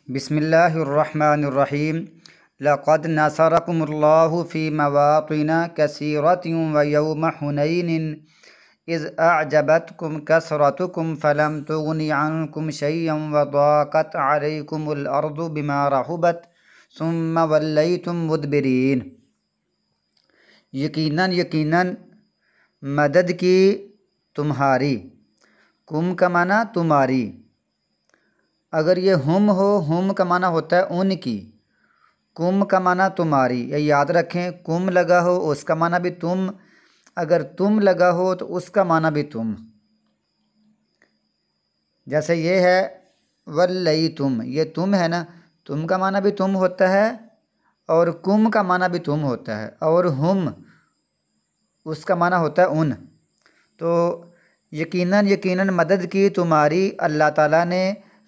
बिस्मिल्लाहिर्रहमानिर्रहीम। लक़द नसरकुमुल्लाहु फ़ी मवातिन कसीरतिन व यौम हुनैनिन इज़ अअजबतकुम कसरतुकुम फ़लम तुग़नि अन्कुम शय्अन व ज़ाक़त अलैकुमुल अर्दु बिमा रहुबत सुम्मा वल्लैतुम मुदबिरीन। यकीनन यकीनन मदद की तुम्हारी, कुम का माना तुम्हारी। अगर ये हम हो, हम का माना होता है उनकी, कुम का माना तुम्हारी। ये याद रखें, कुम लगा हो उसका माना भी तुम, अगर तुम लगा हो तो उसका माना भी तुम। जैसे ये है वल्लई तुम, ये तुम है ना, तुम का माना भी तुम होता है और कुम का माना भी तुम होता है, और हम उसका माना होता है उन। तो यकीनन यकीनन मदद की तुम्हारी अल्लाह ताला ने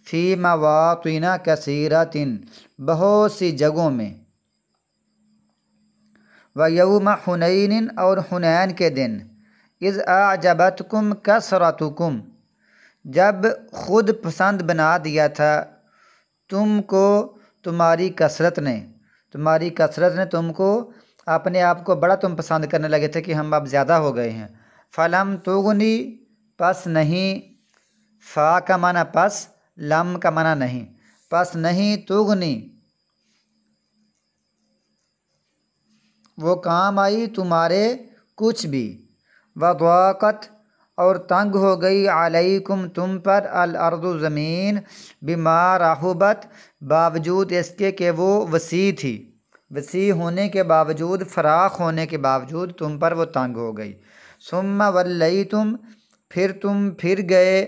फ़ी मवातिन कसीरतिन, बहुत सी जगहों में, व यौम हुनैनिन, और हुनैन के दिन, इज़ अअजबतकुम कसरतुकुम, जब खुद पसंद बना दिया था तुमको तुम्हारी कसरत ने, तुम्हारी कसरत ने तुमको, अपने आप को बड़ा तुम पसंद करने लगे थे कि हम अब ज़्यादा हो गए हैं। फलम तुगनी, पस नहीं, फ़ा का माना पस, लम का माना नहीं, पस नहीं, तुगनी वो काम आई तुम्हारे कुछ भी, वक़त और तंग हो गई, अलैकुम तुम पर, अल अर्दु ज़मीन, बिमा रहुबत बावजूद इसके कि वो वसी थी, वसी होने के बावजूद, फ़राख होने के बावजूद तुम पर वो तंग हो गई। सुम्मा वल्लैतुम, फिर तुम फिर गए,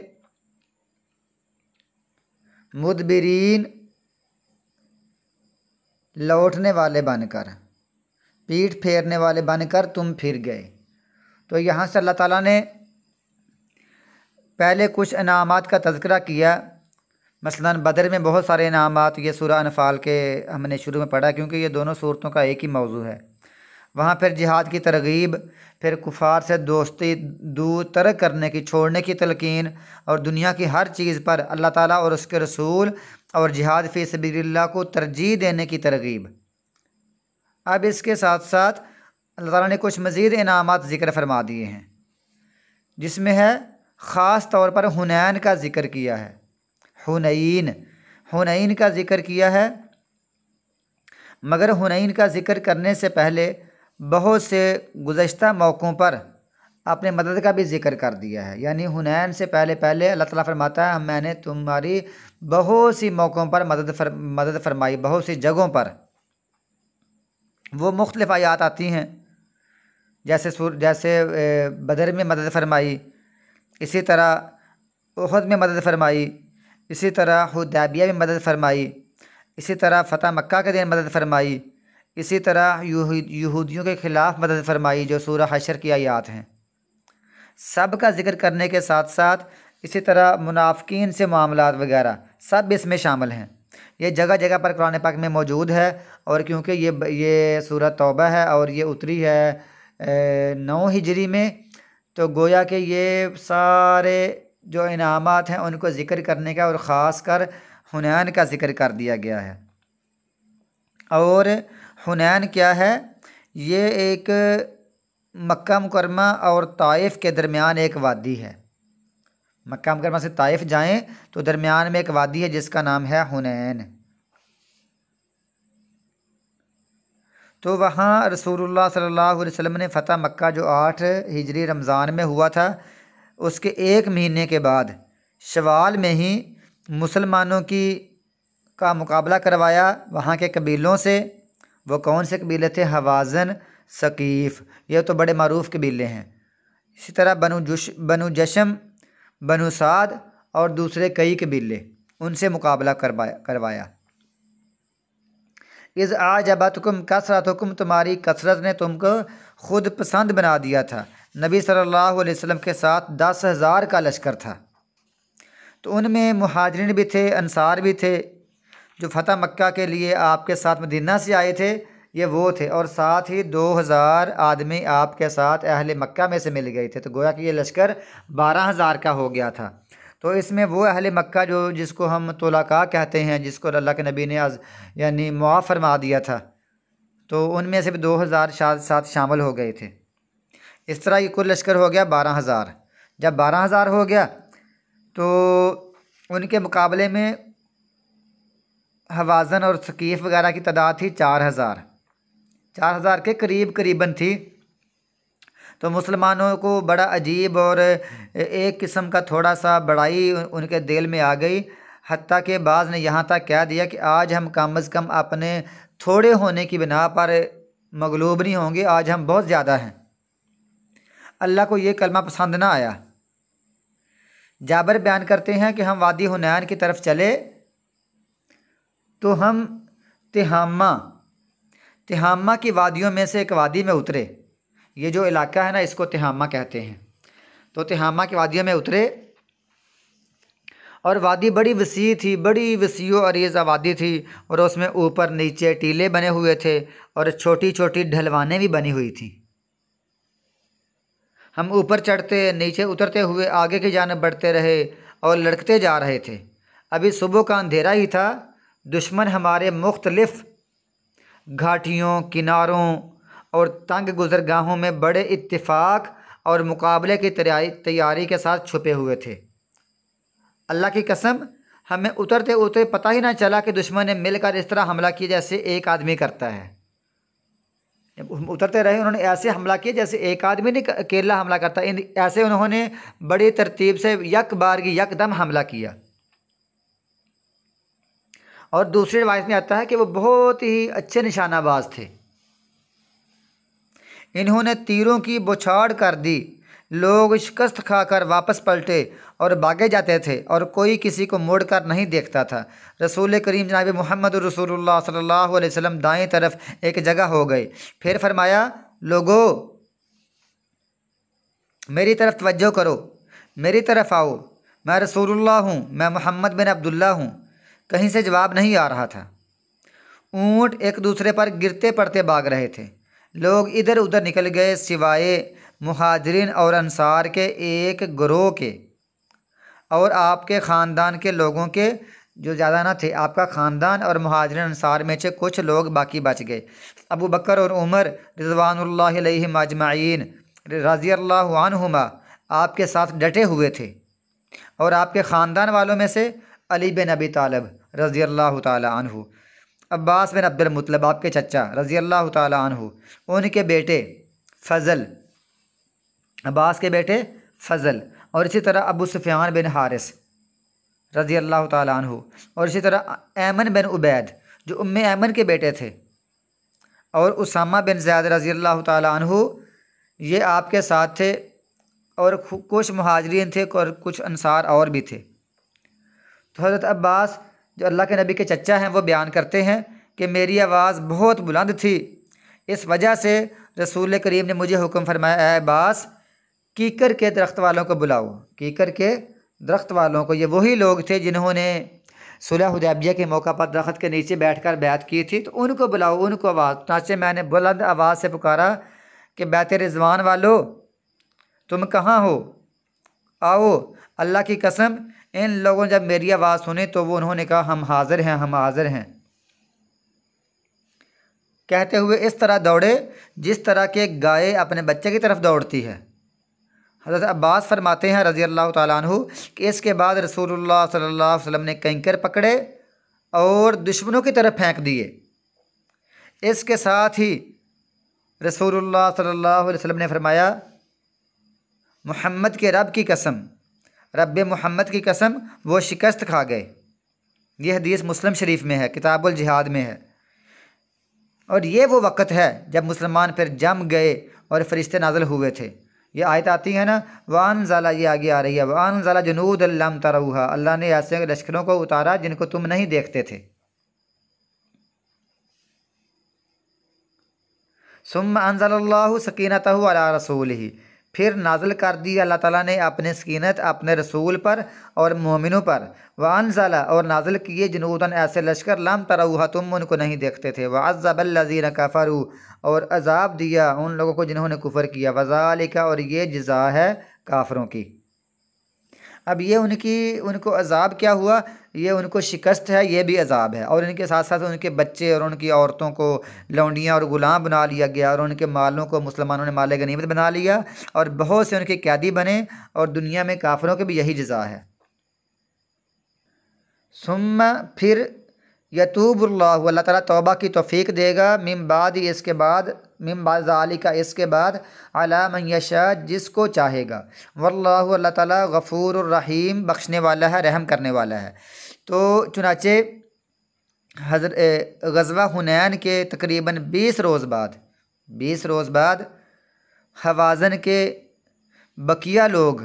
मुदबिरीन लौटने वाले बनकर, पीठ फेरने वाले बनकर तुम फिर गए। तो यहाँ से अल्लाह ताला ने पहले कुछ इनामात का तज़किरा किया। मसलन बदर में बहुत सारे इनामात, ये सूरह अनफ़ाल के हमने शुरू में पढ़ा क्योंकि ये दोनों सूरतों का एक ही मौजू है। वहाँ फिर जिहाद की तरगीब, फिर कुफ़ार से दोस्ती दूर तरक करने की, छोड़ने की तलकीन, और दुनिया की हर चीज़ पर अल्लाह ताला और उसके रसूल और जिहाद फ़ी सबीलिल्लाह को तरजीह देने की तरगीब। अब इसके साथ साथ अल्लाह ताला ने कुछ मज़ीद इनामात ज़िक्र फरमा दिए हैं, जिसमें है ख़ास तौर पर हुनैन का ज़िक्र किया है। हुनैन, हुनैन का ज़िक्र किया है, मगर हुनैन का ज़िक्र करने से पहले बहुत से गुज़श्ता मौक़ों पर अपने मदद का भी ज़िक्र कर दिया है। यानी हुनैन से पहले पहले अल्लाह ताला फरमाता है मैंने तुम्हारी बहुत सी मौक़ों पर मदद फरमाई, बहुत सी जगहों पर। वो मुख्तलिफ़ आयात आती हैं, जैसे बदर में मदद फरमाई, इसी तरह उहद में मदद फरमाई, इसी तरह हुदैबिया में मदद फरमाई, इसी तरह फ़तह मक्का के दिन मदद फरमाई, इसी तरह यहूदियों के ख़िलाफ़ मदद फरमाई जो सूरह हशर की आयात हैं। सब का ज़िक्र करने के साथ साथ इसी तरह मुनाफ़िकीन से मामलात वगैरह सब इसमें शामिल हैं। ये जगह जगह पर कुरान पाक में मौजूद है, और क्योंकि ये सूरह तौबा है और ये उतरी है 9 हिजरी में, तो गोया कि ये सारे जो इनामात हैं उनको ज़िक्र करने का और ख़ास कर हुनैन का ज़िक्र कर दिया गया है। और हुनैन क्या है? ये एक मक्का मुकरमा और ताइफ़ के दरमियान एक वादी है। मक्का मुकरमा से ताइफ़ जाएं तो दरमियान में एक वादी है जिसका नाम है हुनैन। तो वहाँ रसूलुल्लाह सल्लल्लाहु अलैहि वसल्लम ने फ़तह मक्का जो 8 हिजरी रमज़ान में हुआ था, उसके 1 महीने के बाद शवाल में ही मुसलमानों का मुकाबला करवाया वहाँ के कबीलों से। वो कौन से कबीले थे? हवाज़न, सकीफ़, ये तो बड़े मारूफ़ कबीले हैं। इसी तरह बनु जशम, बनु साद और दूसरे कई कबीले, उनसे मुकाबला करवाया। इज़ आजबतकुम कसरतुकुम, तुम्हारी कसरत ने तुमको खुद पसंद बना दिया था। नबी सल्लल्लाहु अलैहि वसल्लम के साथ 10,000 का लश्कर था, तो उनमें मुहाजिरीन भी थे, अंसार भी थे। जो फ़तह मक्का के लिए आपके साथ मदीना से आए थे ये वो थे, और साथ ही 2,000 आदमी आपके साथ अहले मक्का में से मिल गए थे। तो गोया कि ये लश्कर 12,000 का हो गया था। तो इसमें वो अहले मक्का जो जिसको हम तुलाका कहते हैं, जिसको अल्लाह के नबी ने आज यानी मुआफ़ फरमा दिया था, तो उनमें से भी 2000 साथ शामिल हो गए थे। इस तरह ये कुल लश्कर हो गया 12,000। जब 12,000 हो गया तो उनके मुकाबले में हवाज़न और सकीफ़ वगैरह की तादाद थी 4,000 के करीब करीबन थी। तो मुसलमानों को बड़ा अजीब और एक किस्म का थोड़ा सा बड़ाई उनके दिल में आ गई। हत्ता के बाज़ ने यहाँ तक कह दिया कि आज हम कम अज़ कम अपने थोड़े होने की बिना पर मगलूब नहीं होंगे, आज हम बहुत ज़्यादा हैं। अल्लाह को ये कलमा पसंद ना आया। जाबिर बयान करते हैं कि हम वादी हुनैन की तरफ चले तो हम तिहामा की वादियों में से एक वादी में उतरे। ये जो इलाका है ना, इसको तिहामा कहते हैं। तो तिहामा की वादियों में उतरे और वादी बड़ी वसी थी, बड़ी वसी और अरीज़ा वादी थी, और उसमें ऊपर नीचे टीले बने हुए थे और छोटी छोटी ढलवानें भी बनी हुई थी। हम ऊपर चढ़ते नीचे उतरते हुए आगे की जानिब बढ़ते रहे और लड़कते जा रहे थे। अभी सुबह का अंधेरा ही था। दुश्मन हमारे मुख्तलिफ घाटियों, किनारों और तंग गुज़रगाहों में बड़े इत्तेफाक और मुकाबले की तैयारी के साथ छुपे हुए थे। अल्लाह की कसम, हमें उतरते उतरते पता ही ना चला कि दुश्मन ने मिलकर इस तरह हमला किया जैसे एक आदमी करता है। उतरते रहे, उन्होंने ऐसे हमला किया जैसे एक आदमी नहीं अकेला हमला करता। ऐसे उन्होंने बड़ी तरतीब से यकदम हमला किया। और दूसरी रिवायत में आता है कि वो बहुत ही अच्छे निशानाबाज थे। इन्होंने तीरों की बौछार कर दी। लोग शिकस्त खाकर वापस पलटे और भागे जाते थे और कोई किसी को मुड़कर नहीं देखता था। रसूल करीम जनाब मोहम्मद रसूलुल्लाह सल्लल्लाहु अलैहि वसल्लम दाएं तरफ एक जगह हो गए। फिर फरमाया, लोगो मेरी तरफ तवज्जो करो, मेरी तरफ आओ, मैं रसूलुल्लाह हूँ, मैं मोहम्मद बिन अब्दुल्ला हूँ। कहीं से जवाब नहीं आ रहा था। ऊँट एक दूसरे पर गिरते पड़ते भाग रहे थे। लोग इधर उधर निकल गए सिवाय मुहाजिरीन और अंसार के एक गिरोह के और आपके ख़ानदान के लोगों के, जो ज़्यादा ना थे। आपका ख़ानदान और मुहाजिरीन अंसार में से कुछ लोग बाकी बच गए। अबू बकर और उमर रिज़वानुल्लाहि अलैहिम अजमाइन रज़ियल्लाहु अन्हुमा आपके साथ डटे हुए थे, और आपके ख़ानदान वालों में से अली बिन अबी तालिब रज़ियल्लाहु ताला अन्हु, अब्बास बिन अब्दुल मुत्तलिब आपके चचा रज़ियल्लाहु ताला अन्हु, उनके बेटे फ़ज़ल, अब्बास के बेटे फ़ज़ल, और इसी तरह अबू सुफ़ियान बिन हारिस रज़ियल्लाहु ताला अन्हु, और इसी तरह ऐमन बिन उबैद जो उम्मे ऐमन के बेटे थे, और उसामा बिन ज़ैद रज़ियल्लाहु ताला अन्हु, ये आपके साथ थे। और कुछ मुहाजिरीन थे और कुछ अंसार और भी थे। तो हज़रत अब्बास जो अल्लाह के नबी के चचा हैं, वो बयान करते हैं कि मेरी आवाज़ बहुत बुलंद थी, इस वजह से रसूल करीम ने मुझे हुक्म फरमाया, ऐ अब्बास कीकर के दरख्त वालों को बुलाओ। कीकर के दरख्त वालों को, ये वही लोग थे जिन्होंने सुलह हुदैबिया के मौका पर दरख्त के नीचे बैठकर बैत की थी, तो उनको बुलाओ, उनको आवाज़। चाचे मैंने बुलंद आवाज़ से पुकारा कि बैत रिज़वान वालो तुम कहाँ हो, आओ। अल्लाह की कसम, इन लोगों ने जब मेरी आवाज़ सुनी तो वो उन्होंने कहा, हम हाज़िर हैं, हम हाज़िर हैं। कहते हुए इस तरह दौड़े जिस तरह के गाय अपने बच्चे की तरफ दौड़ती है। हज़रत अब्बास फरमाते हैं रज़ियल्लाहु ताला अन्हु कि इसके बाद रसूलुल्लाह सल्लल्लाहु अलैहि वसल्लम ने कंकर पकड़े और दुश्मनों की तरफ फेंक दिए। इसके साथ ही रसूलुल्लाह सल्लल्लाहु अलैहि वसल्लम ने फरमाया, मोहम्मद के रब की कसम, रब मोहम्मद की कसम, वो शिकस्त खा गए। यह हदीस मुस्लिम शरीफ में है, किताबुल जिहाद में है। और ये वो वक़्त है जब मुसलमान फिर जम गए और फरिश्ते नाज़िल हुए थे। ये आयत आती है ना, वानज़ला, ये आगे आ रही है, वानज़ला जुनूद लम तरऊहा, अल्लाह ने ऐसे लश्करों को उतारा जिनको तुम नहीं देखते थे। सुम्मा अंज़लल्लाहु सकीनतहु अला रसूलिही, फिर नाज़िल कर दी अल्लाह ताला ने अपने सकीनत अपने रसूल पर और मोमिनों पर। वानज़ला, और नाज़िल किए जुनूदन, ऐसे लश्कर, लम तरऊहा, तुम उनको नहीं देखते थे। वअज़्ज़बल्लज़ीना कफ़रू, और अज़ाब दिया उन लोगों को जिन्होंने कुफ़र किया। वज़ालिका, और ये जज़ा है काफ़रों की। अब ये उनको अजाब क्या हुआ, ये उनको शिकस्त है, ये भी अजाब है। और इनके साथ साथ उनके बच्चे और उनकी औरतों को लौंडियाँ और ग़ुलाम बना लिया गया, और उनके मालों को मुसलमानों ने माल गनीमत बना लिया, और बहुत से उनके कैदी बने, और दुनिया में काफिरों की भी यही जज़ा है। सुम्मा फिर यतूबुल्लाहु, अल्लाह ताला तौबा की तौफीक देगा, मिन बाद इसके बाद, मिन बाद ज़ालिका इसके बाद, अला मन यशा जिसको चाहेगा, वल्लाहु अल्लाह ताला गफ़ूरुर रहीम बख्शने वाला है, रहम करने वाला है। तो चुनाचे ग़ज़वा हुनैन के तकरीबन 20 रोज़ बाद हवाज़न के बकिया लोग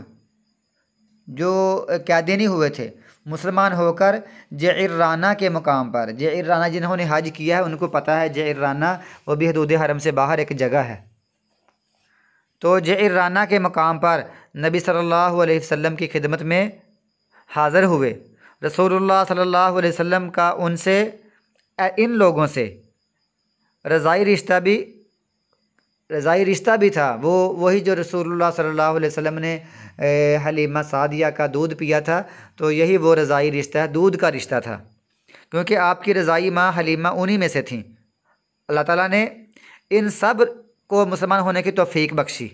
जो कैदी नहीं हुए थे, मुसलमान होकर जइराना के मुकाम पर, जइराना जिन्होंने हज किया है उनको पता है, जइराना वो भी हदूद हरम से बाहर एक जगह है। तो जइराना के मुकाम पर नबी सल्लल्लाहु अलैहि वसल्लम की खिदमत में हाज़िर हुए। रसूलुल्लाह सल्लल्लाहु अलैहि वसल्लम का उनसे, इन लोगों से रज़ाई रिश्ता भी था। वो वही जो रसूलुल्लाह सल्लल्लाहु अलैहि वसल्लम ने हलीमा सादिया का दूध पिया था, तो यही वो रज़ाई रिश्ता है, दूध का रिश्ता था, क्योंकि आपकी रज़ाई माँ हलीमा उन्हीं में से थी। अल्लाह ताला ने इन सब को मुसलमान होने की तौफीक बख्शी।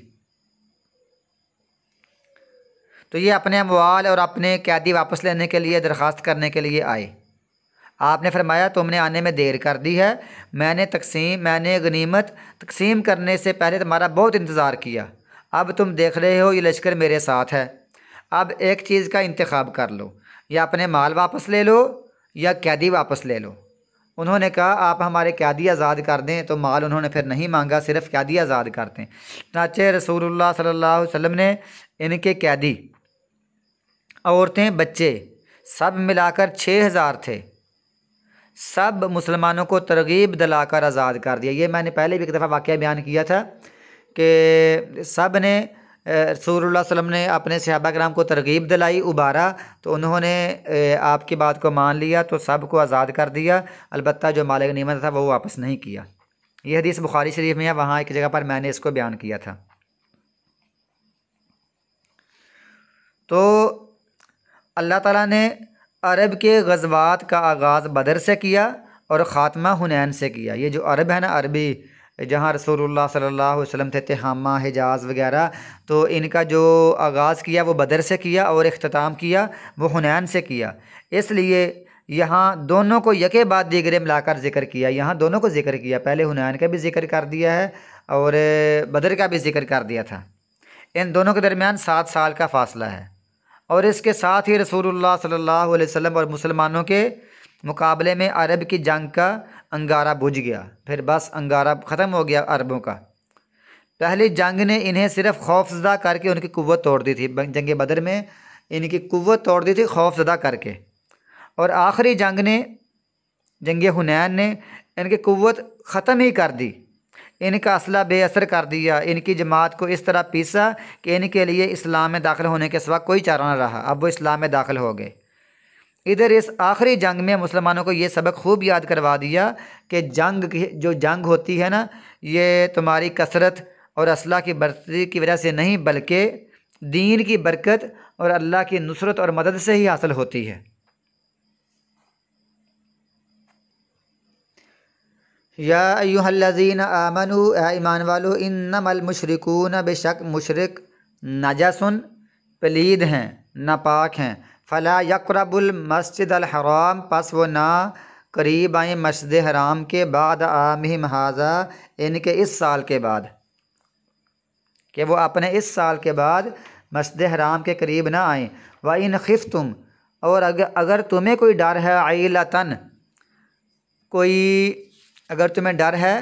तो ये अपने अमवाल और अपने कैदी वापस लेने के लिए दरख्वास्त करने के लिए आए। आपने फरमाया तुमने आने में देर कर दी है, मैंने गनीमत तकसीम करने से पहले तुम्हारा बहुत इंतज़ार किया, अब तुम देख रहे हो ये लश्कर मेरे साथ है, अब एक चीज़ का इंतखाब कर लो, या अपने माल वापस ले लो या कैदी वापस ले लो। उन्होंने कहा आप हमारे कैदी आज़ाद कर दें, तो माल उन्होंने फिर नहीं मांगा, सिर्फ कैदी आज़ाद कर दें। चनाचे रसूलुल्लाह सल्लल्लाहु अलैहि वसल्लम ने इनके कैदी, औरतें, बच्चे सब मिलाकर 6000 थे, सब मुसलमानों को तरगीब दिलाकर आज़ाद कर दिया। ये मैंने पहले भी एक दफ़ा वाक़या बयान किया था कि सब ने रसूलुल्लाह सल्लल्लाहु अलैहि वसल्लम ने अपने सहाबा कराम को तरगीब दिलाई, उबारा, तो उन्होंने आपकी बात को मान लिया, तो सब को आज़ाद कर दिया। अलबत्ता जो माल गनीमत था वो वापस नहीं किया। ये हदीस बुखारी शरीफ में है, वहाँ एक जगह पर मैंने इसको बयान किया था। तो अल्लाह ताला ने अरब के ग़ज़वात का आगाज़ बदर से किया और ख़ात्मा हुनैन से किया। ये जो अरब है ना, अरबी जहाँ रसूलुल्लाह सल्लल्लाहु अलैहि वसल्लम थे, तिहामा, हिजाज़ वगैरह, तो इनका जो आगाज़ किया वो बदर से किया और इख्तिताम किया वो हुनैन से किया। इसलिए यहाँ दोनों को यके बाद दीगरे मिलाकर ज़िक्र किया, यहाँ दोनों को ज़िक्र किया, पहले हुनैन का भी ज़िक्र कर दिया है और बदर का भी ज़िक्र कर दिया था। इन दोनों के दरमियान 7 साल का फ़ासला है, और इसके साथ ही रसूलुल्लाह सल्लल्लाहु अलैहि वसल्लम और मुसलमानों के मुकाबले में अरब की जंग का अंगारा बुझ गया। फिर बस अंगारा ख़त्म हो गया अरबों का। पहली जंग ने इन्हें सिर्फ खौफज़दा करके उनकी कुव्वत तोड़ दी थी, जंग बदर में इनकी कुव्वत तोड़ दी थी खौफज़दा करके, और आखिरी जंग ने, जंग हुनैन ने, इनकी कुव्वत ख़त्म ही कर दी, इनका असला बेअसर कर दिया, इनकी जमात को इस तरह पीसा कि इनके लिए इस्लाम में दाखिल होने के सिवा कोई चारा न रहा। अब वो इस्लाम में दाखिल हो गए। इधर इस आखिरी जंग में मुसलमानों को ये सबक खूब याद करवा दिया कि जो जंग होती है ना, ये तुम्हारी कसरत और असला की बढ़ती की वजह से नहीं, बल्कि दीन की बरकत और अल्लाह की नुसरत और मदद से ही हासिल होती है। या अय्युहल्लज़ीना आमनू, ईमान वालो, इन्नमल मुशरिकून, बेशक मुशरिक नजसुन पलीद हैं, नापाक हैं, फ़ला यक़रबुल मस्जिदल हराम, पस वो ना करीब आए मस्जिद हराम के, बाद आमिहिम हाज़ा, इनके इस साल के बाद, कि वो अपने इस साल के बाद मस्जिद हराम के करीब ना आएँ। व इन खिफ्तुम, और अगर तुम्हें कोई डर है, आइलतन, अगर तुम्हें डर है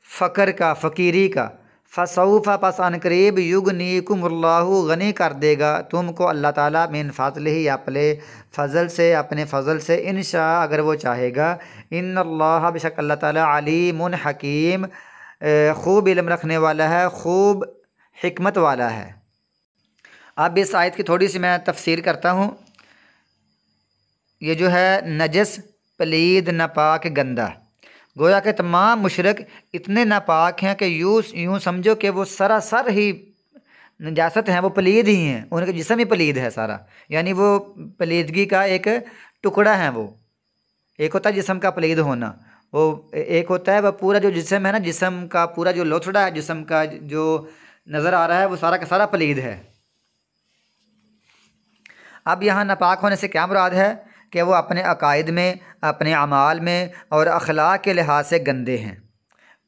फ़कर का, फ़कीरी का, फ़सौफ़ा, पस अन करीब, युगनीकुमुल्लाहु, गनी कर देगा तुमको अल्लाह ताला, मिन फ़ज़लिही, अपने फ़ज़ल से, इंशा, अगर वो चाहेगा। इन्नल्लाह, बेशक अल्लाह ताला, अलीमुन हकीम, खूब इल्म रखने वाला है, खूब हिकमत वाला है। अब इस आयत की थोड़ी सी मैं तफसीर करता हूँ। ये जो है नजस, पलीद, नापाक, गंदा, गोया के तमाम मुशरिक इतने नापाक हैं कि यूँ समझो कि वो सरासर ही नजासत हैं वो पलीद ही हैं, उनका जिस्म ही पलीद है सारा, यानी वो पलीदगी का एक टुकड़ा है। वो एक होता है जिस्म का पलीद होना, वो एक होता है वह पूरा जो जिस्म है ना, जिस्म का पूरा जो लोथड़ा है, जिस्म का जो नज़र आ रहा है वो सारा का सारा पलीद है। अब यहाँ नापाक होने से क्या मुराद है कि वो अपने अकायद में, अपने अमाल में और अखलाक के लिहाज से गंदे हैं।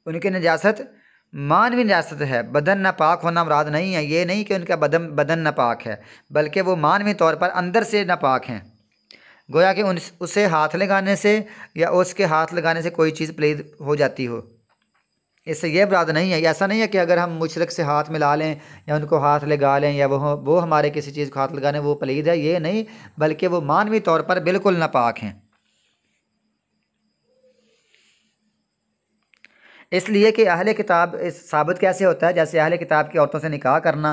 उनकी नजासत मानवी नजासत है, बदन नापाक होना मुराद नहीं है। ये नहीं कि उनका बदन नापाक है, बल्कि वो मानवी तौर पर अंदर से नापाक हैं। गोया कि उसे हाथ लगाने से या उसके हाथ लगाने से कोई चीज़ पलीद हो जाती हो, इससे यह मुराद नहीं है। ऐसा नहीं है कि अगर हम मुशरिक से हाथ मिला लें या उनको हाथ लगा लें या वो हमारे किसी चीज़ को हाथ लगाने वो पलीद है, ये नहीं, बल्कि वो मानवी तौर पर बिल्कुल नापाक हैं। इसलिए कि अहले किताब साबित कैसे होता है, जैसे अहले किताब की औरतों से निकाह करना,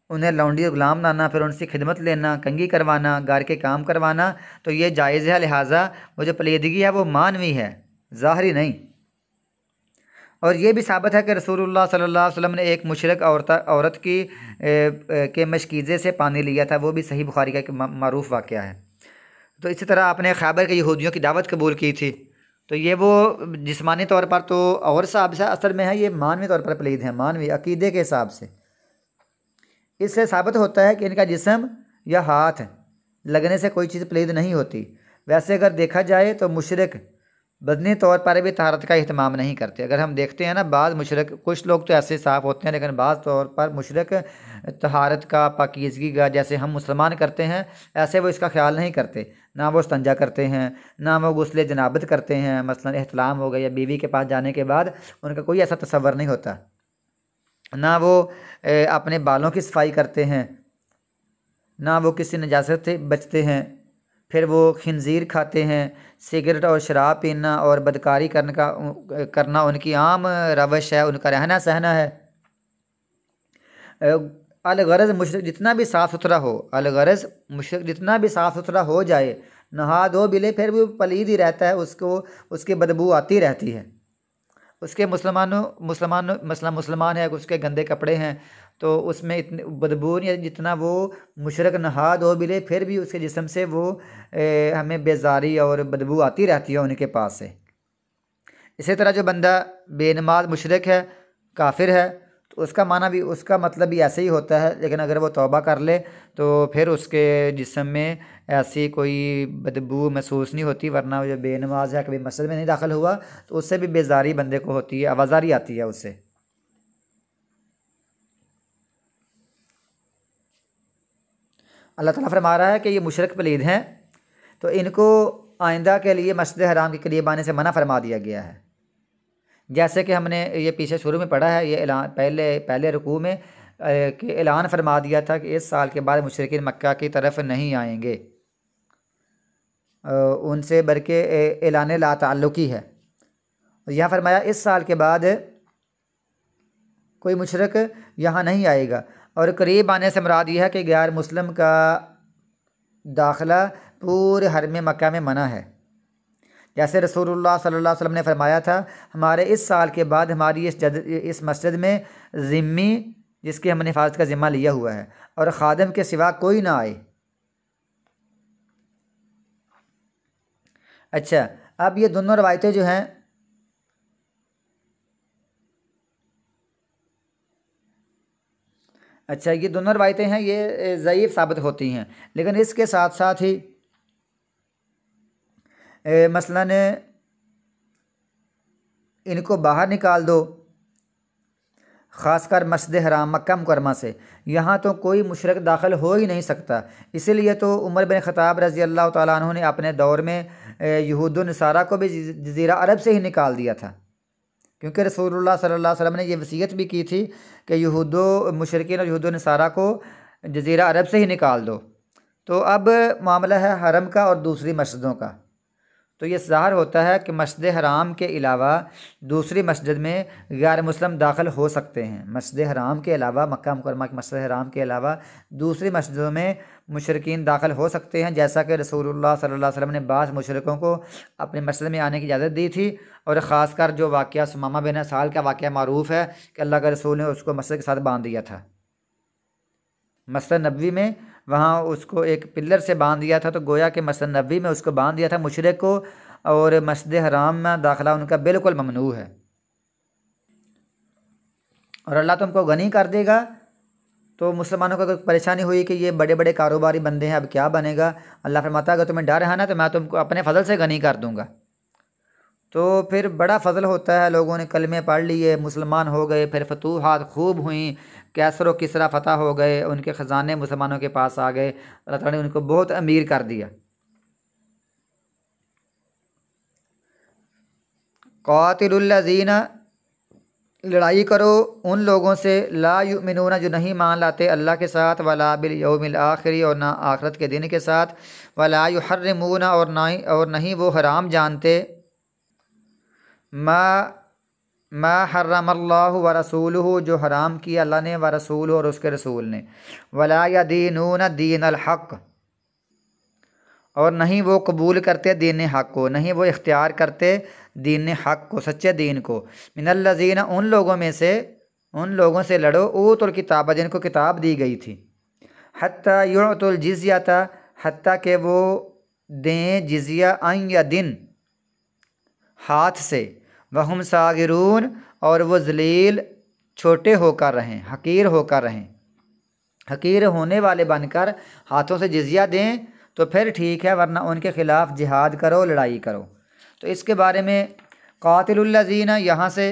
उन्हें लौंडी और गुलाम बनाना, फिर उनसे खिदमत लेना, कंघी करवाना, घर के काम करवाना, तो ये जायज़ है। लिहाजा वो जो पलीदगी है वो मानवी है, ज़ाहरी नहीं। और ये भी साबित है कि रसूलुल्लाह सल्लल्लाहु अलैहि वसल्लम ने एक मुशरिक औरत की के मशकीज़े से पानी लिया था, वो भी सही बुखारी का एक मारूफ वाक़या है। तो इसी तरह आपने खैबर के यहूदियों की दावत कबूल की थी, तो ये वो जिस्मानी तौर पर तो और साहब से असर में है, ये मानवी तौर पर पलीद है, मानवी अकीदे के हिसाब से। इससे साबित होता है कि इनका जिस्म या हाथ लगने से कोई चीज़ पलीद नहीं होती। वैसे अगर देखा जाए तो मुशरिक बदनी तौर पर भी तहारत का अहतमाम नहीं करते। अगर हम देखते हैं ना, बाज़ मुशरिक, कुछ लोग तो ऐसे साफ़ होते हैं, लेकिन बाज़ तौर पर मुशरिक तहारत का, पाकीज़गी का, जैसे हम मुसलमान करते हैं ऐसे वो इसका ख्याल नहीं करते। ना वो इस्तंजा करते हैं, ना वो गुस्ले जनाबत करते हैं, मसलन एहतलाम हो गया या बीवी के पास जाने के बाद उनका कोई ऐसा तसव्वुर नहीं होता। ना वो अपने बालों की सफाई करते हैं, ना वो किसी नजासत से बचते हैं। फिर वो खिंजीर खाते हैं। सिगरेट और शराब पीना और बदकारी करना उनकी आम रवश है, उनका रहना सहना है। अलगरज मुशरिक जितना भी साफ़ सुथरा हो, अलगरज मुशरिक जितना भी साफ़ सुथरा हो जाए, नहा दो बिले, फिर भी पलीद ही रहता है, उसको उसकी बदबू आती रहती है। उसके मुसलमान है, उसके गंदे कपड़े हैं तो उसमें इतनी बदबू नहीं, जितना वो मुशरक नहा दो बिले फिर भी उसके जिस्म से वो हमें बेजारी और बदबू आती रहती है उनके पास से। इसी तरह जो बंदा बेनमाज मुशरक है, काफिर है, तो उसका मतलब भी ऐसे ही होता है। लेकिन अगर वो तौबा कर ले तो फिर उसके जिस्म में ऐसी कोई बदबू महसूस नहीं होती। वरना जो बेनमाज है, कभी मस्जिद में नहीं दाखिल हुआ, तो उससे भी बेजारी बंदे को होती है, आवाज़ारी आती है उससे। अल्लाह ताला फरमा रहा है कि ये मुशरक पलीद हैं, तो इनको आइंदा के लिए मस्जिद हराम के करीब आने से मना फरमा दिया गया है। जैसे कि हमने ये पीछे शुरू में पढ़ा है, ये ऐलान पहले रुकू में कि ऐलान फरमा दिया था कि इस साल के बाद मुशरिकीन मक्का की तरफ नहीं आएंगे उनसे, बल्कि ऐलान ला ताल्लुकी है। यहाँ फरमाया इस साल के बाद कोई मुशरिक यहाँ नहीं आएगा। और करीब आने से मुराद यह है कि गैर मुस्लिम का दाखिला पूरे हरम मक्का में मना है। जैसे रसूलुल्लाह सल्लल्लाहु अलैहि वसल्लम ने फरमाया था, हमारे इस साल के बाद हमारी इस मस्जिद में ज़िम्मी, जिसकी हमने हिफाजत का ज़िम्मा लिया हुआ है, और ख़ादिम के सिवा कोई ना आए। अच्छा, अब ये दोनों रवायतें जो हैं, ये दोनों रवायतें हैं, ये ज़ईफ़ साबित होती हैं। लेकिन इसके साथ साथ ही मसलन इनको बाहर निकाल दो, ख़ासकर मस्जिद हराम मक्का मुकरमा से, यहाँ तो कोई मुशरिक दाखिल हो ही नहीं सकता। इसीलिए तो उमर बिन ख़त्ताब रज़ी अल्लाह तआला अन्हु ने अपने दौर में यहूद व नसारा को भी जज़ीरा अरब से ही निकाल दिया था, क्योंकि रसूलुल्लाह सल्लल्लाहु अलैहि वसल्लम ने यह वसीयत भी की थी कि मुशरिकीन और यहूद व नसारा को जज़ीरा अरब से ही निकाल दो। तो अब मामला है हरम का और दूसरी मस्जिदों का। तो ये ज़ाहिर होता है कि मस्जिद हराम के अलावा दूसरी मस्जिद में गैर मुस्लिम दाखिल हो सकते हैं। मस्जिद हराम के अलावा, मक्का मुकरमा के मस्जिद हराम के अलावा दूसरी मस्जिदों में मुशरिकीन दाखिल हो सकते हैं, जैसा कि रसूलुल्लाह सल्लल्लाहु अलैहि वसल्लम ने बाज़ मुशरिकों को अपनी मस्जिद में आने की इजाज़त दी थी। और ख़ासकर जो वाक़या सुमामा बिन साल का वाक़या मारूफ़ है कि अल्लाह के रसूल ने उसको मस्जिद के साथ बांध दिया था। मस्जिद नबवी में, वहाँ उसको एक पिलर से बांध दिया था। तो गोया कि मस्जिद नबवी में उसको बांध दिया था मुशरिक को, और मस्जिद हराम में दाखिला उनका बिल्कुल ममनू है। और अल्लाह तुमको गनी कर देगा। तो मुसलमानों को अगर परेशानी हुई कि ये बड़े बड़े कारोबारी बंदे हैं, अब क्या बनेगा, अल्लाह फरमाता है अगर तुम्हें डर है ना तो मैं तुमको अपने फ़ज़ल से गनी कर दूँगा। तो फिर बड़ा फ़ज़ल होता है, लोगों ने कलमे पढ़ लिए, मुसलमान हो गए, फिर फतूहात खूब हुई, कैसर व किसरा फ़तह हो गए, उनके ख़जाने मुसलमानों के पास आ गए, अल्लाह ताला ने उनको बहुत अमीर कर दिया। क़ातिलुल्लज़ीना, लड़ाई करो उन लोगों से, ला युमिनूना, जो नहीं मान लाते अल्लाह के साथ, वला बिल यौमिल आखिरी, और ना आखरत के दिन के साथ, वला युहर्रिमूना, और नहीं वो हराम जानते, मा मा हर्रमल्लाहु व रसूलुहु, जो हराम किया अल्लाह ने, व रसूलुहु, और उसके रसूल ने, वला यदीनून दीनल हक़, और नहीं वो कबूल करते दीन हक़ को, नहीं वो इख्तियार करते दीन हक़ को, सच्चे दीन को, मिनल्लज़ीना, उन लोगों में से, उन लोगों से लड़ो, ऊतुल किताब, जिनको किताब दी गई थी, हत्ता युअतुल जिज़्यता, हत्ता के वो दें जिज़िया, अन या दिन, हाथ से, वहुम सागिरून, और वो जलील छोटे होकर रहें, हकीर होकर रहें, हकीर होने वाले बनकर हाथों से जिज़िया दें तो फिर ठीक है, वरना उनके ख़िलाफ़ जिहाद करो, लड़ाई करो। तो इसके बारे में क़ातिलुल्लज़ीना, यहाँ से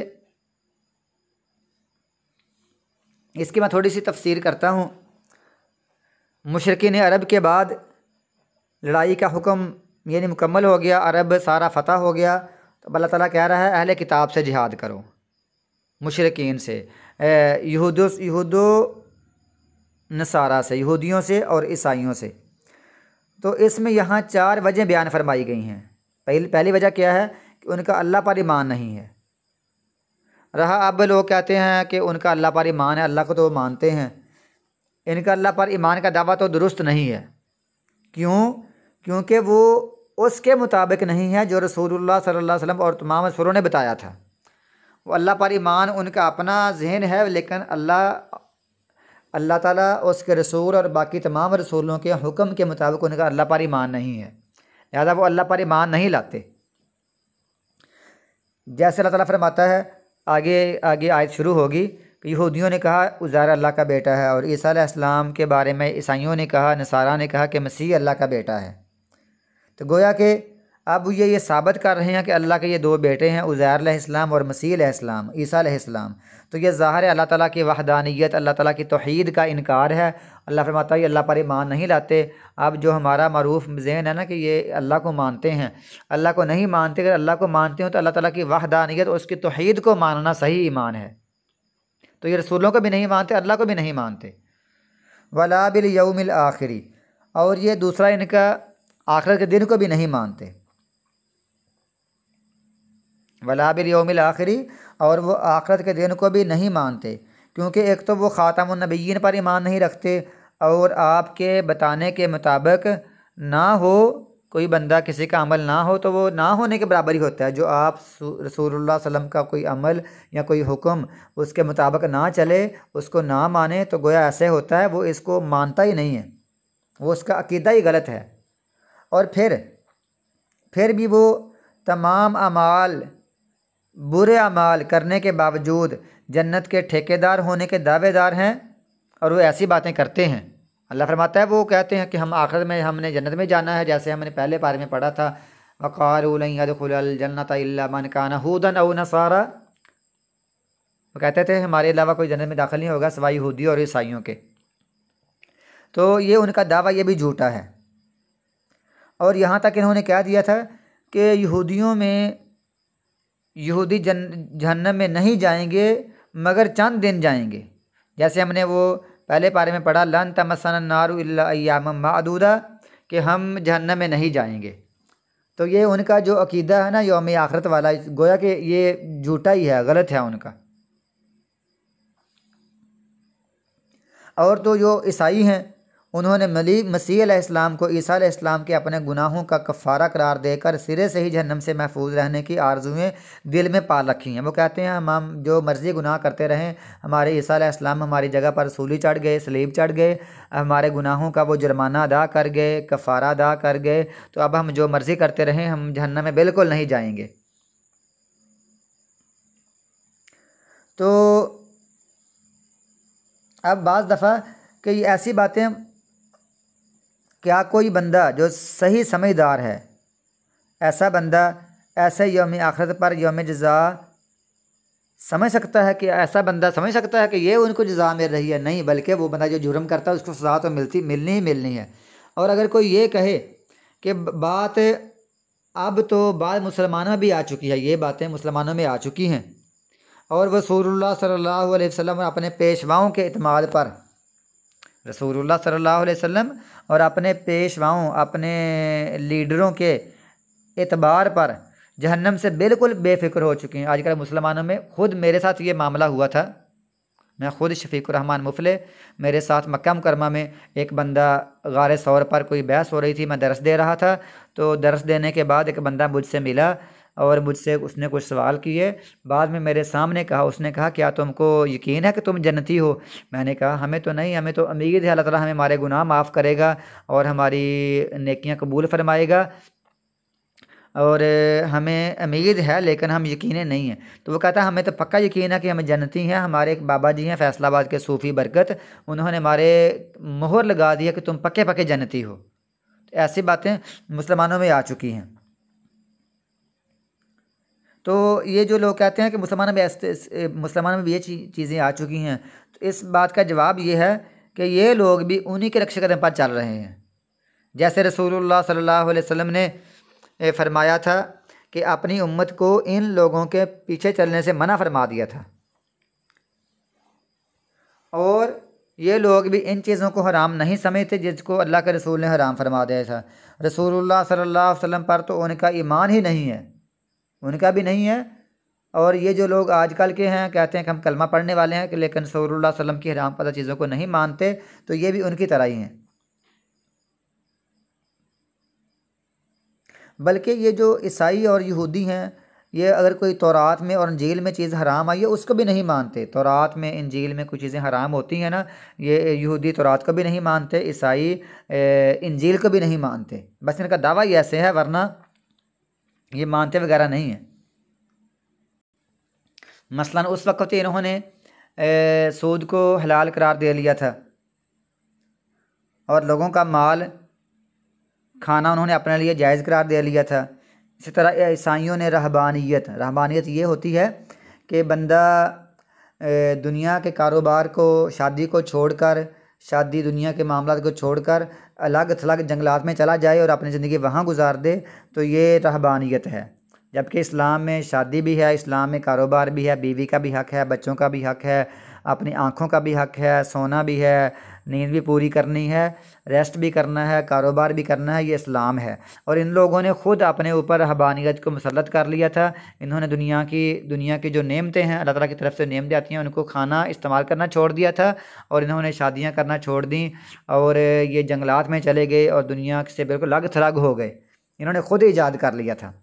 इसकी मैं थोड़ी सी तफसीर करता हूँ। मुशरिकीन अरब के बाद लड़ाई का हुक्म यानी मुकम्मल हो गया, अरब सारा फ़तह हो गया, तो अल्लाह ताला कह रहा है अहले किताब से जिहाद करो, मुशरिकीन से, यहूदो नसारा से, यहूदियों से और ईसाइयों से। तो इसमें यहाँ 4 वजह बयान फरमाई गई हैं। पहली वजह क्या है कि उनका अल्लाह पर ईमान नहीं है। रहा अब लोग कहते हैं कि उनका अल्लाह पर ईमान है, अल्लाह को तो वो मानते हैं, इनका अल्लाह पर ईमान का दावा तो दुरुस्त नहीं है। क्यों? क्योंकि वो उसके मुताबिक नहीं है जो रसूलुल्लाह सल्लल्लाहु अलैहि वसल्लम और तमाम रसूलों ने बताया था। वो अल्लाह पर ईमान उनका अपना जहन है, लेकिन अल्लाह ताला उसके रसूल और बाकी तमाम रसूलों के हुक्म के मुताबिक उनका अल्लाह पर ईमान नहीं है, लिहाजा वो अल्लाह पर ईमान नहीं लाते। जैसे अल्लाह ताला फरमाता है, आगे आगे आयत शुरू होगी कि यहूदियों ने कहा उज़ैर अल्लाह का बेटा है, और ईसा अलैहिस्सलाम के बारे में ईसाइयों ने कहा, नसारा ने कहा कि मसीह अल्लाह का बेटा है। तो गोया कि अब ये साबित कर रहे हैं कि अल्लाह के ये 2 बेटे हैं, उज़ैर अलैहिस्सलाम और मसीह अलैहिस्सलाम, ईसा अलैहिस्सलाम। तो ये ज़ाहिर है अल्लाह ताला की वहदानियत, अल्लाह ताला की तौहीद का इनकार है। अल्लाह फरमाता है ये अल्लाह पर ईमान नहीं लाते। अब जो हमारा मरूफ ज़हन है ना कि ये अल्लाह को मानते हैं, अल्लाह को नहीं मानते। अगर अल्लाह को मानते हो तो अल्लाह ताला की वहदानियत, उसकी तौहीद को मानना सही ईमान है। तो ये रसूलों को भी नहीं मानते, अल्लाह को भी नहीं मानते। वला बिल यौमिल आखिरी, और ये दूसरा इनका आखिरत के दिन को भी नहीं मानते। वला बिल यौमिल आखिरी, और वो आखिरत के दिन को भी नहीं मानते, क्योंकि एक तो वो ख़ातमुन नबिय्यीन पर ईमान नहीं रखते, और आपके बताने के मुताबिक ना हो कोई बंदा, किसी का अमल ना हो तो वो ना होने के बराबर ही होता है। जो आप रसूलुल्लाह सल्लल्लाहु अलैहि वसल्लम का कोई अमल या कोई हुक्म उसके मुताबिक ना चले, उसको ना माने, तो गोया ऐसे होता है वो इसको मानता ही नहीं है, वो उसका अकीदा ही गलत है। और फिर भी वो तमाम अमाल, बुरे अमाल करने के बावजूद जन्नत के ठेकेदार होने के दावेदार हैं, और वो ऐसी बातें करते हैं। अल्लाह फरमाता है वो कहते हैं कि हम आखिर में हमने जन्नत में जाना है, जैसे हमने पहले पारे में पढ़ा था, वक़ालू लन यदखुलल जन्नत इल्ला मन काना हुदन औ नसारा। वो कहते थे हमारे अलावा कोई जन्नत में दाखिल नहीं होगा सिवाय यहूदी और ईसाइयों के। तो ये उनका दावा ये भी झूठा है। और यहाँ तक इन्होंने कह दिया था कि यहूदी जहन्नम में नहीं जाएंगे मगर चंद दिन जाएंगे। जैसे हमने वो पहले पारे में पढ़ा, लन तमस्सना नारु इल्ला अय्यामम मादूदा, कि हम जहन्नम में नहीं जाएंगे। तो ये उनका जो अकीदा है ना यौम आखिरत वाला, गोया कि ये झूठा ही है, गलत है उनका। और तो जो ईसाई हैं उन्होंने मसीह अलैहिस्सलाम को ईसा अलैहिस्सलाम के अपने गुनाहों का कफ़ारा करार देकर सिरे से ही जहन्नम से महफूज रहने की आरजुएं दिल में पाल रखी हैं। वो कहते हैं हम जो मर्ज़ी गुनाह करते रहें, हमारे ईसा अलैहिस्सलाम हमारी जगह पर सूली चढ़ गए, सलीब चढ़ गए, हमारे गुनाहों का वो जुर्माना अदा कर गए, कफ़ारा अदा कर गए, तो अब हम जो मर्ज़ी करते रहें, हम जहन्नम में बिल्कुल नहीं जाएंगे। तो अब बाज़ दफ़ा कि ये ऐसी बातें, क्या कोई बंदा जो सही समझदार है, ऐसा बंदा ऐसे यौम आखिरत पर यौम जज़ा समझ सकता है कि ऐसा बंदा समझ सकता है कि ये उनको जज़ा मिल रही है? नहीं, बल्कि वो बंदा जो जुर्म करता है उसको सज़ा तो मिलनी ही मिलनी है। और अगर कोई ये कहे कि बात अब तो बात मुसलमानों में भी आ चुकी है, ये बातें मुसलमानों में आ चुकी हैं, और रसूलुल्लाह सल्लल्लाहु अलैहि वसल्लम अपने पेशवाओं के इत्माद पर, रसूलुल्लाह सल्लल्लाहु अलैहि वसल्लम और अपने पेशवाओं, अपने लीडरों के एतबार पर जहन्नम से बिल्कुल बेफिक्र हो चुके हैं। आजकल मुसलमानों में, खुद मेरे साथ ये मामला हुआ था, मैं खुद शफीकुर रहमान मुफले, मेरे साथ मक्का मुकरमा में एक बंदा गारे सौर पर कोई बहस हो रही थी, मैं दरस दे रहा था, तो दरस देने के बाद एक बंदा मुझसे मिला और मुझसे उसने कुछ सवाल किए, बाद में मेरे सामने कहा, उसने कहा क्या तुमको यकीन है कि तुम जन्नती हो? मैंने कहा हमें तो नहीं, हमें तो उम्मीद है अल्लाह ताला हमें हमारे गुनाह माफ़ करेगा और हमारी नेकियां कबूल फरमाएगा, और हमें उम्मीद है, लेकिन हम यकीन नहीं हैं। तो वो कहता है हमें तो पक्का यकीन है कि हम जन्नती हैं। हमारे एक बाबा जी हैं फैसलाबाद के सूफ़ी बरकत, उन्होंने हमारे मोहर लगा दिया कि तुम पक्के पक्के जन्नती हो। तो ऐसी बातें मुसलमानों में आ चुकी हैं। तो ये जो लोग कहते हैं कि मुसलमानों में भी ये चीज़ें आ चुकी हैं, तो इस बात का जवाब ये है कि ये लोग भी उन्हीं के रक्श कदम पर चल रहे हैं। जैसे रसूलुल्लाह सल्लल्लाहु अलैहि वसल्लम ने फरमाया था कि अपनी उम्मत को इन लोगों के पीछे चलने से मना फरमा दिया था, और ये लोग भी इन चीज़ों को हराम नहीं समझते जिसको अल्लाह के रसूल ने हराम फरमा दिया था। रसूलुल्लाह सल्लल्लाहु अलैहि वसल्लम पर तो उनका ईमान ही नहीं है, उनका भी नहीं है। और ये जो लोग आजकल के हैं, कहते हैं कि हम कलमा पढ़ने वाले हैं, कि लेकिन रसूलुल्लाह सल्लल्लाहु अलैहि वसल्लम की हराम पदा चीज़ों को नहीं मानते, तो ये भी उनकी तरह ही हैं। बल्कि ये जो ईसाई और यहूदी हैं, ये अगर कोई तौरात में और इंजील में चीज़ हराम आई है उसको भी नहीं मानते। तौरात में, इंजील में कुछ चीज़ें हराम होती हैं ना, ये यहूदी तौरात को भी नहीं मानते, ईसाई इंजील को भी नहीं मानते। बस इनका दावा ही ऐसे है, वरना ये मानते वगैरह नहीं है। मसलन उस वक्त इन्होंने सूद को हलाल करार दे लिया था, और लोगों का माल खाना उन्होंने अपने लिए जायज़ करार दे लिया था। इसी तरह ईसाइयों ने रहबानियत ये होती है कि बंदा दुनिया के कारोबार को, शादी को छोड़कर, शादी दुनिया के मामलात को छोड़कर अलग थलग जंगलात में चला जाए और अपनी ज़िंदगी वहाँ गुजार दे, तो ये रहबानियत है। जबकि इस्लाम में शादी भी है, इस्लाम में कारोबार भी है, बीवी का भी हक़ है, बच्चों का भी हक़ है, अपनी आँखों का भी हक़ है, सोना भी है, नींद भी पूरी करनी है, रेस्ट भी करना है, कारोबार भी करना है, ये इस्लाम है। और इन लोगों ने ख़ुद अपने ऊपर रहबानियत को मुसल्लत कर लिया था। इन्होंने दुनिया की जो नेमतें हैं, अल्लाह ताला की तरफ से नेमतें आती हैं, उनको खाना इस्तेमाल करना छोड़ दिया था, और इन्होंने शादियाँ करना छोड़ दी, और ये जंगलात में चले गए और दुनिया से बिल्कुल अलग थलग हो गए। इन्होंने ख़ुद ईजाद कर लिया था।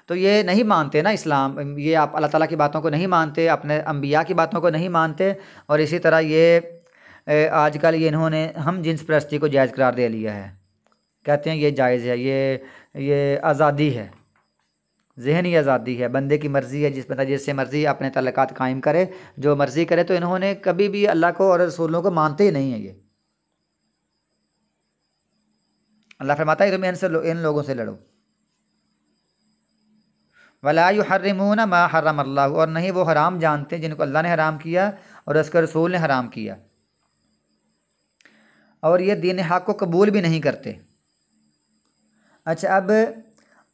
तो ये नहीं मानते ना इस्लाम, ये आप अल्लाह ताला की बातों को नहीं मानते, अपने अम्बिया की बातों को नहीं मानते। और इसी तरह ये आजकल ये इन्होंने हम जिन्स परस्ती को जायज़ करार दे लिया है। कहते हैं ये जायज़ है, ये आज़ादी है, ज़हनी आज़ादी है, बंदे की मर्ज़ी है, जिस बंदा जिससे मर्ज़ी अपने तल्लुकात कायम करे, जो मर्ज़ी करे। तो इन्होंने कभी भी अल्लाह को और रसूलों को मानते ही नहीं है। ये अल्लाह फरमाता है तुम इन लोगों से लड़ो। वला युहर्रिमूना मा हर्रमल्लाहु, और नहीं वो हराम जानते जिनको अल्लाह ने हराम किया और उसके रसूल ने हराम किया, और ये दीन हक़ को कबूल भी नहीं करते। अच्छा, अब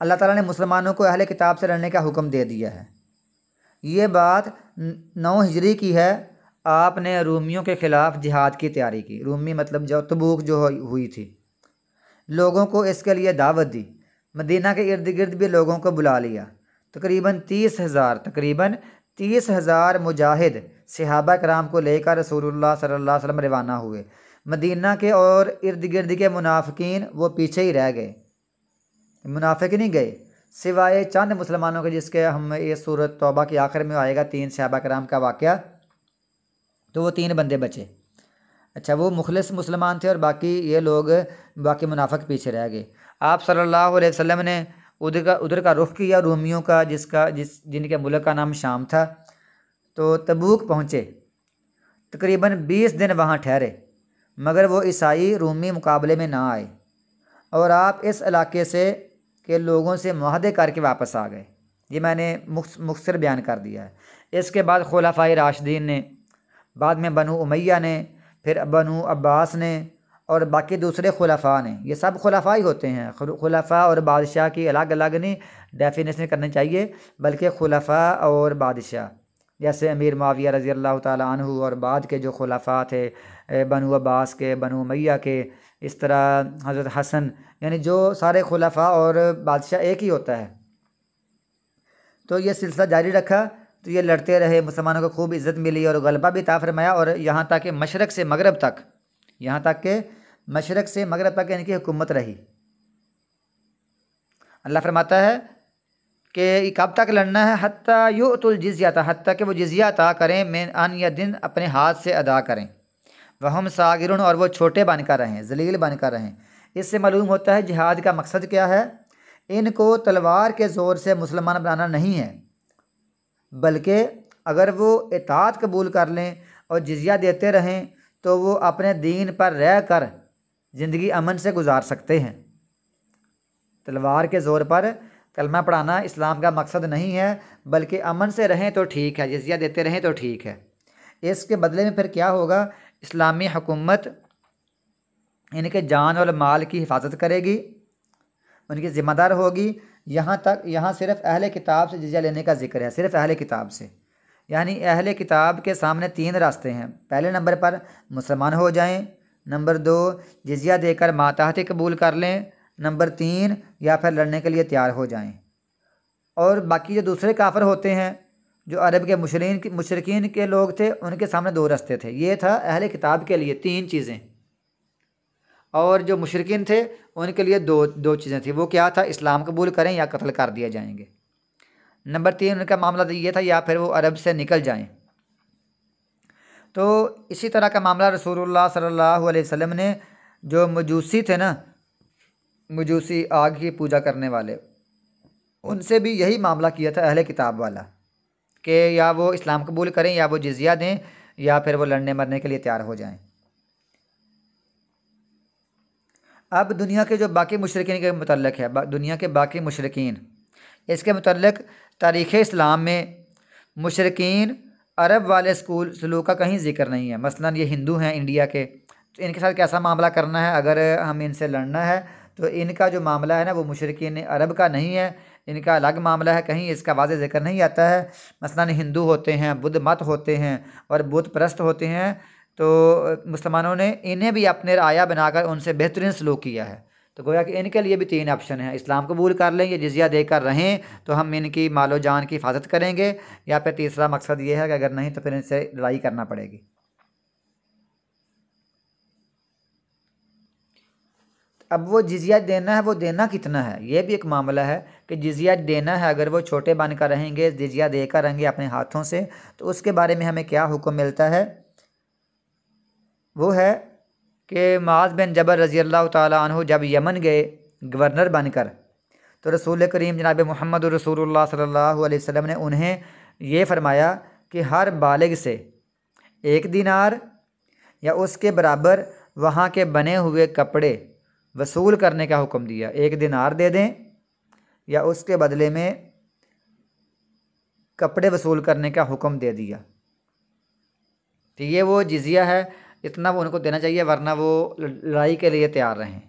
अल्लाह ताला ने मुसलमानों को अहले किताब से लड़ने का हुक्म दे दिया है। ये बात 9 हिजरी की है। आपने रूमियों के ख़िलाफ़ जिहाद की तैयारी की। रूमी मतलब जो तबूक जो हुई थी, लोगों को इसके लिए दावत दी। मदीना के इर्द गिर्द भी लोगों को बुला लिया। तकरीबन 30,000 मुजाहिद सहाबा कराम को लेकर रसूलुल्लाह सल्लल्लाहु अलैहि वसल्लम रवाना हुए। मदीना के और इर्द गिर्द के मुनाफिकीन वो पीछे ही रह गए, मुनाफिक नहीं गए, सिवाय चंद मुसलमानों के, जिसके हम ये सूरत तौबा के आखिर में आएगा 3 सहाबा कराम का वाक़या। तो वो 3 बंदे बचे। अच्छा, वो मुखलिस मुसलमान थे और बाकी ये लोग, बाकी मुनाफिक पीछे रह गए। आप सल्लल्लाहु अलैहि वसल्लम ने उधर का रुख किया, रूमियों का, जिनके मुल्क का नाम शाम था। तो तबूक पहुँचे, तकरीबन 20 दिन वहाँ ठहरे, मगर वो ईसाई रूमी मुकाबले में ना आए और आप इस इलाके से के लोगों से मुआहदे करके वापस आ गए। ये मैंने मुख्तसर बयान कर दिया है। इसके बाद खुलाफाए राशिदीन ने, बाद में बनु उमैया ने, फिर बनु अब्बास ने और बाकी दूसरे खुलाफा ने, ये सब खुलाफा ही होते हैं। खुलाफा और बादशाह की अलग अलग नहीं डेफिनेशन करनी चाहिए, बल्कि खुलाफा और बादशाह, जैसे अमीर मुआविया रज़ी अल्लाह ताला अन्हु और बाद के जो खुलाफा थे, बनु अब्बास के, बनु उमैया के, इस तरह हज़रत हसन, यानी जो सारे खुलाफा और बादशाह एक ही होता है। तो ये सिलसिला जारी रखा, तो ये लड़ते रहे, मुसलमानों को खूब इज़्ज़त मिली और गलबा भी अता फरमाया। और यहाँ तक कि मशरक़ से मगरब तक, यहाँ तक कि मशरक़ से मगरब तक इनकी हुकूमत रही। अल्लाह फरमाता है कि कब तक लड़ना है, हत्ता युअतुल जिज़्या, हत्ता कि वो जिज़िया अता करें, मिन अन या दिन अपने हाथ से अदा करें, वहम सागिरुन, और वो छोटे बनकर रहें, जलील बनकर रहें। इससे मालूम होता है जिहाद का मकसद क्या है। इनको तलवार के ज़ोर से मुसलमान बनाना नहीं है, बल्कि अगर वो इताअत कबूल कर लें और जिज़िया देते रहें तो वो अपने दीन पर रह कर ज़िंदगी अमन से गुजार सकते हैं। तलवार के ज़ोर पर कलमा पढ़ाना इस्लाम का मकसद नहीं है, बल्कि अमन से रहें तो ठीक है, जिज़िया देते रहें तो ठीक है। इसके बदले में फिर क्या होगा, इस्लामी हुकूमत इनके जान और माल की हिफाजत करेगी, उनकी ज़िम्मेदार होगी। यहाँ सिर्फ अहले किताब से जिज़िया लेने का जिक्र है, सिर्फ अहले किताब से। यानी अहले किताब के सामने 3 रास्ते हैं। पहले नंबर पर मुसलमान हो जाएं, नंबर 2 जिज़िया देकर मातहती कबूल कर लें, नंबर 3 या फिर लड़ने के लिए तैयार हो जाएं। और बाकी जो दूसरे काफिर होते हैं, जो अरब के मुशरिकीन के लोग थे, उनके सामने 2 रास्ते थे। ये था अहले किताब के लिए 3 चीज़ें, और जो मुशरिकीन थे उनके लिए दो चीज़ें थी। वो क्या था, इस्लाम कबूल करें या कत्ल कर दिया जाएंगे। नंबर 3 उनका मामला ये था, या फिर वो अरब से निकल जाएं। तो इसी तरह का मामला रसूलुल्लाह सल्लल्लाहु अलैहि वसल्लम ने, जो मजूसी थे ना, मजूसी आग की पूजा करने वाले, उनसे भी यही मामला किया था अहले किताब वाला, कि या वो इस्लाम कबूल करें या वो जिज़िया दें या फिर वो लड़ने मरने के लिए तैयार हो जाएं। अब दुनिया के जो बाकी मुशरिकीन के मुतल्लिक़ है, दुनिया के बाकी मुशरिकीन, इसके मुतल्लिक़ तारीख़ इस्लाम में मुशरिकीन अरब वाले सलूक का कहीं ज़िक्र नहीं है। मसलन ये हिंदू हैं इंडिया के, तो इनके साथ कैसा मामला करना है अगर हम इनसे लड़ना है, तो इनका जो मामला है ना वो मुशरिकीन अरब का नहीं है, इनका अलग मामला है, कहीं इसका वाज़ेह ज़िक्र नहीं आता है। मसलन हिंदू होते हैं, बुद्ध मत होते हैं और बुत परस्त होते हैं, तो मुसलमानों ने इन्हें भी अपने राया बनाकर उनसे बेहतरीन सलूक किया है। तो गोया कि इनके लिए भी 3 ऑप्शन हैं, इस्लाम कबूल कर लें, ये जिज़िया देकर रहें तो हम इनकी मालो जान की हिफाजत करेंगे, या फिर तीसरा मकसद ये है कि अगर नहीं तो फिर इनसे लड़ाई करना पड़ेगी। अब वो जिज़िया देना है, वो देना कितना है, ये भी एक मामला है कि जिज़िया देना है, अगर वो छोटे बनकर रहेंगे, जिज़िया देकर रहेंगे अपने हाथों से, तो उसके बारे में हमें क्या हुक्म मिलता है। वो है कि मुआज़ बिन जबल रज़ी अल्लाह ताला अन्हु जब यमन गए गवर्नर बनकर, तो रसूल करीम जनाब मुहम्मद रसूलुल्लाह सल्लल्लाहु अलैहि वसल्लम ने उन्हें ये फ़रमाया कि हर बालिग से 1 दिनार या उसके बराबर वहाँ के बने हुए कपड़े वसूल करने का हुक्म दिया। 1 दिनार दे दें या उसके बदले में कपड़े वसूल करने का हुक्म दे दिया। तो ये वो जिज़िया है, इतना वो उनको देना चाहिए, वरना वो लड़ाई के लिए तैयार रहें।